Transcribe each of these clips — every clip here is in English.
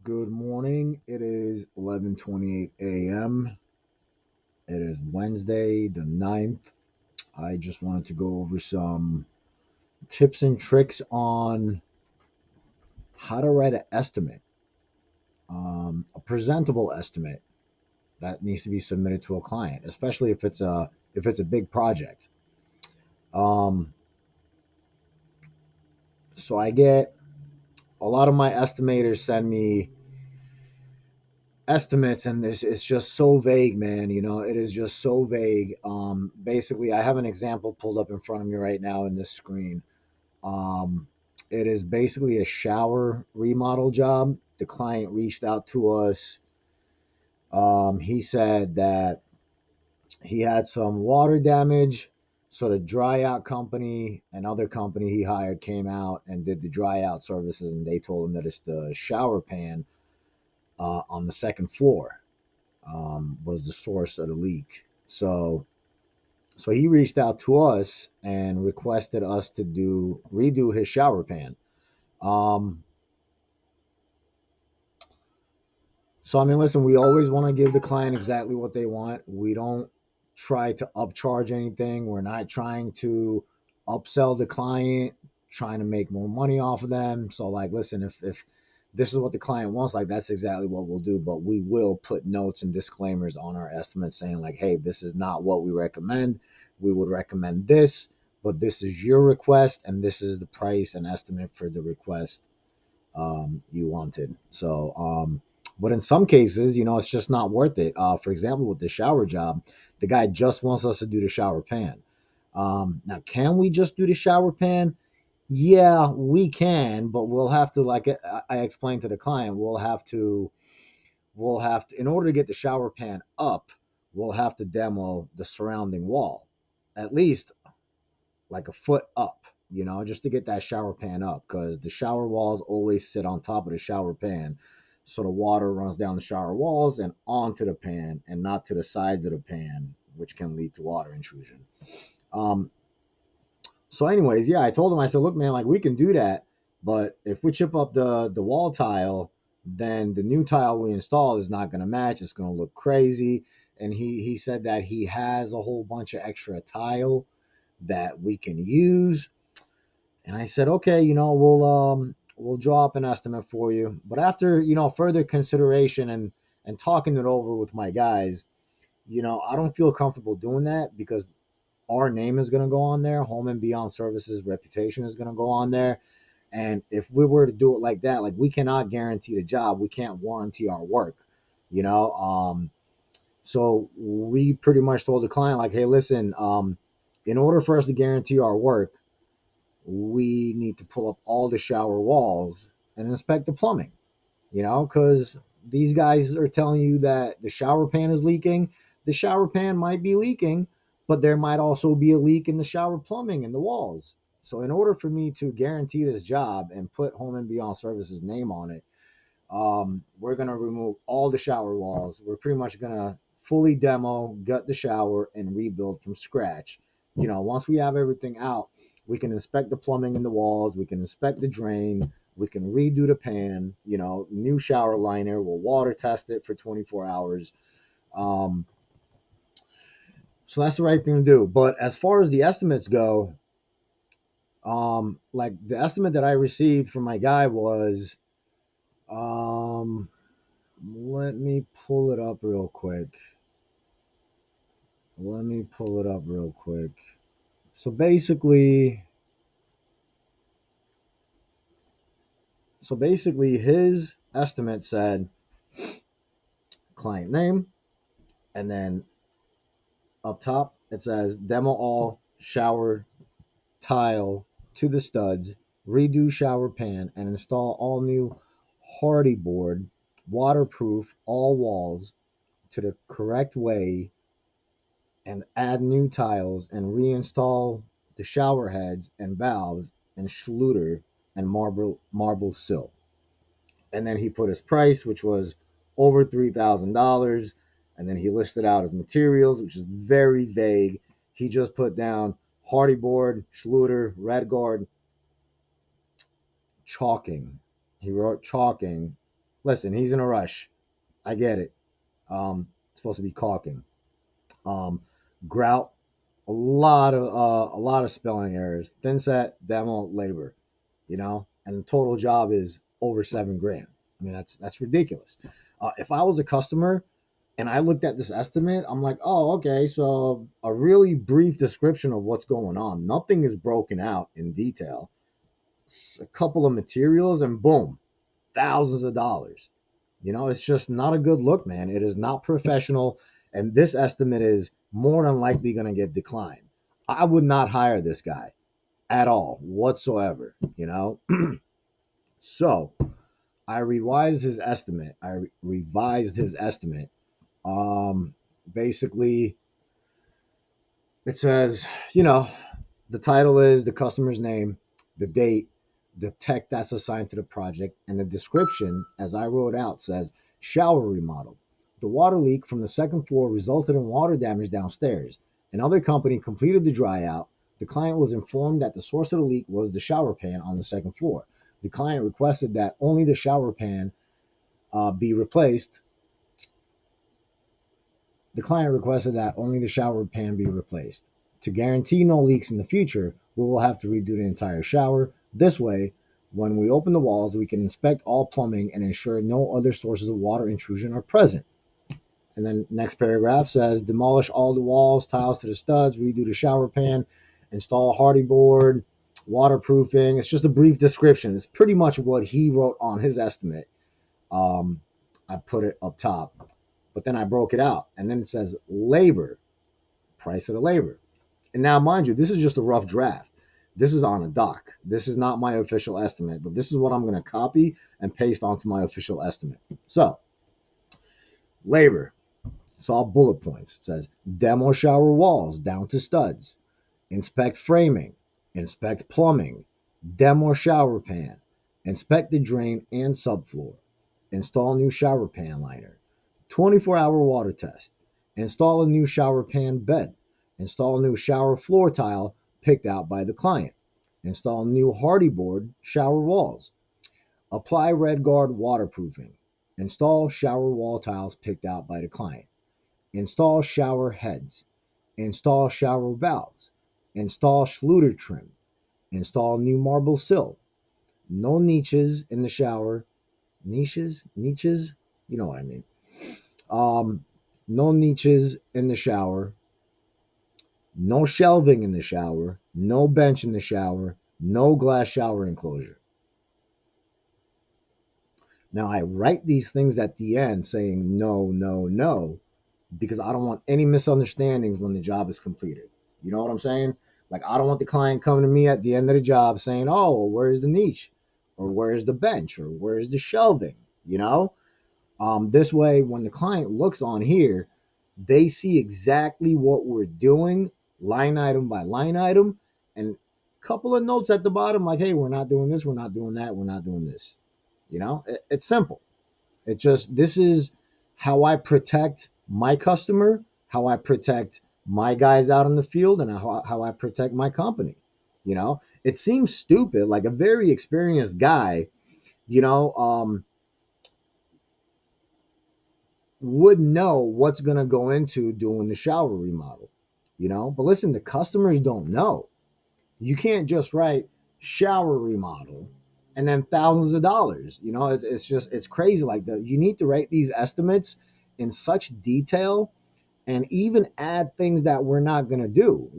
Good morning. It is 11:28 a.m. It is Wednesday, the 9th. I just wanted to go over some tips and tricks on how to write an estimate, a presentable estimate that needs to be submitted to a client, especially if it's a big project. Um, so I get a lot of my estimators send me estimates, and this it's just so vague, man. It is just so vague. Basically, I have an example pulled up in front of me right now in this screen. um it is basically a shower remodel job. The client reached out to us. He said that he had some water damage, so the dry out company, another company he hired, came out and did the dry out services, and they told him that it's the shower pan on the second floor was the source of the leak. So he reached out to us and requested us to do redo his shower pan. Um, so I mean, listen, we always want to give the client exactly what they want. We don't try to upcharge anything. We're not trying to upsell the client, trying to make more money off of them. So like, listen, if this is what the client wants, like that's exactly what we'll do. But we will put notes and disclaimers on our estimates saying like, hey, this is not what we recommend. We would recommend this, but this is your request, and this is the price and estimate for the request you wanted. But in some cases, it's just not worth it. For example, with the shower job, the guy just wants us to do the shower pan. Now, can we just do the shower pan? Yeah, we can, but we'll have to, like I explained to the client, we'll have to, in order to get the shower pan up, we'll have to demo the surrounding wall, at least like a foot up, just to get that shower pan up, because the shower walls always sit on top of the shower pan. So the water runs down the shower walls and onto the pan and not to the sides of the pan, which can lead to water intrusion. Um, so, anyways, yeah, I told him, I said, look, man, like we can do that, but if we chip up the wall tile, then the new tile we install is not going to match. It's going to look crazy. And he said that he has a whole bunch of extra tile that we can use. And I said, okay, we'll draw up an estimate for you. But after, further consideration and talking it over with my guys, I don't feel comfortable doing that, because our name is going to go on there. Home and Beyond Services reputation is going to go on there. And if we were to do it like that, like we cannot guarantee the job. We can't warranty our work, you know? So we pretty much told the client, like, hey, listen, in order for us to guarantee our work, we need to pull up all the shower walls and inspect the plumbing, because these guys are telling you that the shower pan is leaking. The shower pan might be leaking, but there might also be a leak in the shower plumbing and the walls. So, in order for me to guarantee this job and put Home and Beyond Services name on it, we're going to remove all the shower walls. We're pretty much going to fully demo, gut the shower, and rebuild from scratch. Once we have everything out, we can inspect the plumbing in the walls, we can inspect the drain, we can redo the pan, new shower liner, we'll water test it for 24 hours. Um, so that's the right thing to do. But as far as the estimates go, like the estimate that I received from my guy was, um, let me pull it up real quick. Let me pull it up real quick. So basically, his estimate said client name, and then up top it says demo all shower tile to the studs, redo shower pan, and install all new hardy board, waterproof all walls to the correct way, and add new tiles and reinstall the shower heads and valves and Schluter and marble sill. And then he put his price, which was over $3,000, and then he listed out his materials, which is very vague. He just put down hardy board, Schluter, Redguard, chalking. He wrote chalking, Listen, he's in a rush. I get it. It's supposed to be caulking. Um, Grout, a lot of spelling errors. Thin set, demo, labor, and the total job is over 7 grand. I mean, that's ridiculous. If I was a customer and I looked at this estimate, I'm like, oh, okay, so a really brief description of what's going on. Nothing is broken out in detail. It's a couple of materials, and boom, thousands of dollars. It's just not a good look, man. It is not professional, and this estimate is more than likely going to get declined. I would not hire this guy at all whatsoever. So I revised his estimate. Basically, it says, the title is the customer's name, the date, the tech that's assigned to the project, and the description, as I wrote out, says shower remodel. The water leak from the second floor resulted in water damage downstairs. Another company completed the dry out. The client was informed that the source of the leak was the shower pan on the second floor. The client requested that only the shower pan be replaced. The client requested that only the shower pan be replaced. To guarantee no leaks in the future, we will have to redo the entire shower. This way, when we open the walls, we can inspect all plumbing and ensure no other sources of water intrusion are present. And then next paragraph says, demolish all the walls, tiles to the studs, redo the shower pan, install hardy board, waterproofing. It's just a brief description. It's pretty much what he wrote on his estimate. I put it up top, but then I broke it out. And then it says labor, price of the labor. And now, mind you, this is just a rough draft. This is on a doc. This is not my official estimate, but this is what I'm going to copy and paste onto my official estimate. So, labor. It's all bullet points. It says demo shower walls down to studs, inspect framing, inspect plumbing, demo shower pan, inspect the drain and subfloor, install new shower pan liner, 24-hour water test, install a new shower pan bed, install new shower floor tile picked out by the client, install new hardy board shower walls, apply RedGuard waterproofing, install shower wall tiles picked out by the client, install shower heads, install shower valves, install Schluter trim, install new marble sill, no niches in the shower, niches, you know what I mean. No niches in the shower, no shelving in the shower, no bench in the shower, no glass shower enclosure. Now I write these things at the end saying no, no, no, because I don't want any misunderstandings when the job is completed. You know what I'm saying? Like, I don't want the client coming to me at the end of the job saying, oh, well, where's the niche? Or where's the bench? Or where's the shelving? This way, when the client looks on here, they see exactly what we're doing, line item by line item, and a couple of notes at the bottom like, hey, we're not doing this, we're not doing that, we're not doing this. It's simple. This is how I protect my customer, how I protect my guys out in the field, and how I protect my company. It seems stupid, like a very experienced guy, would know what's going to go into doing the shower remodel, but listen, the customers don't know. You can't just write shower remodel and then thousands of dollars. It's crazy. Like, you need to write these estimates in such detail and even add things that we're not going to do,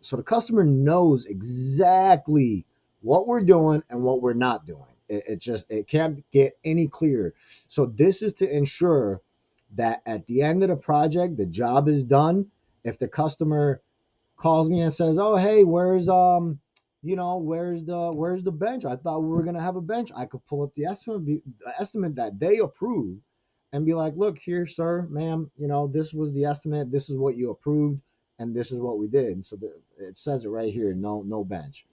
so the customer knows exactly what we're doing and what we're not doing. It can't get any clearer. So this is to ensure that at the end of the project, the job is done. If the customer calls me and says, oh, hey, where's the bench? I thought we were going to have a bench. I could pull up the estimate that they approved and be like, look here, sir, ma'am, this was the estimate. This is what you approved. And this is what we did. And so it says it right here. No bench.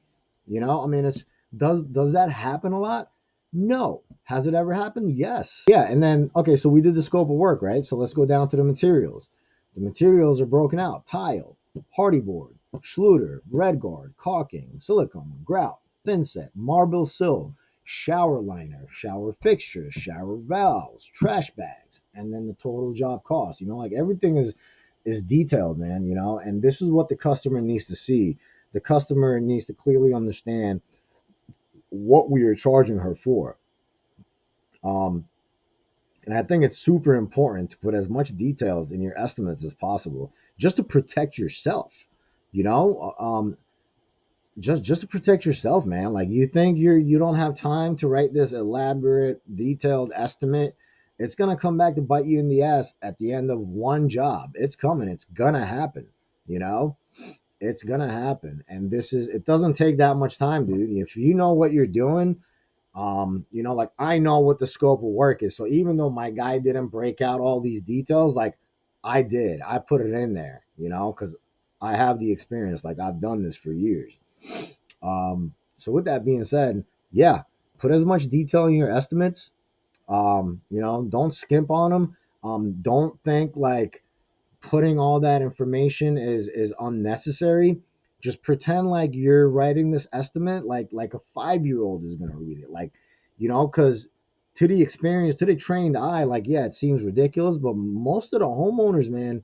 Does that happen a lot? No. Has it ever happened? Yes. Yeah. And then, okay, so we did the scope of work, right? So let's go down to the materials. The materials are broken out: tile, hardy board, Schluter, RedGuard, caulking, silicone, grout, thin set, marble sill, shower liner, shower fixtures, shower valves, trash bags, and then the total job cost. Like everything is detailed, man, and this is what the customer needs to see. The customer needs to clearly understand what we are charging her for. Um, and I think it's super important to put as much details in your estimates as possible, just to protect yourself. You know, just to protect yourself, man. Like you think you don't have time to write this elaborate, detailed estimate. It's gonna come back to bite you in the ass at the end of one job. It's coming. It's gonna happen. You know, it's gonna happen. And it doesn't take that much time, dude. If you know what you're doing, like I know what the scope of work is. So even though my guy didn't break out all these details, like I did, I put it in there, because I have the experience. Like I've done this for years. So with that being said, yeah, put as much detail in your estimates. Don't skimp on them. Don't think like putting all that information is unnecessary. Just pretend like you're writing this estimate like a 5-year-old is gonna read it. Like, because to the experience, to the trained eye, like yeah, it seems ridiculous, but most of the homeowners, man,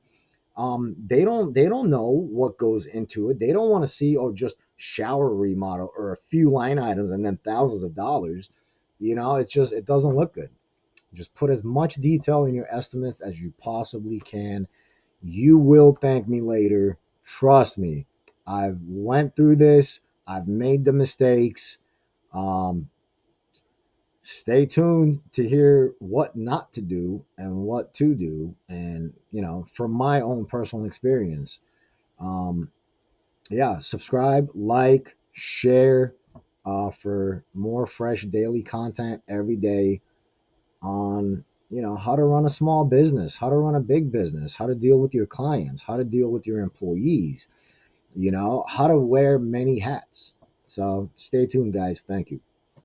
they don't know what goes into it. They don't want to see just shower remodel or a few line items and then thousands of dollars. It doesn't look good. Just put as much detail in your estimates as you possibly can. You will thank me later. Trust me. I've went through this. I've made the mistakes. Um, Stay tuned to hear what not to do and what to do. And, from my own personal experience. Um, yeah, subscribe, like, share for more fresh daily content every day on how to run a small business, how to run a big business, how to deal with your clients, how to deal with your employees, how to wear many hats. So stay tuned, guys. Thank you.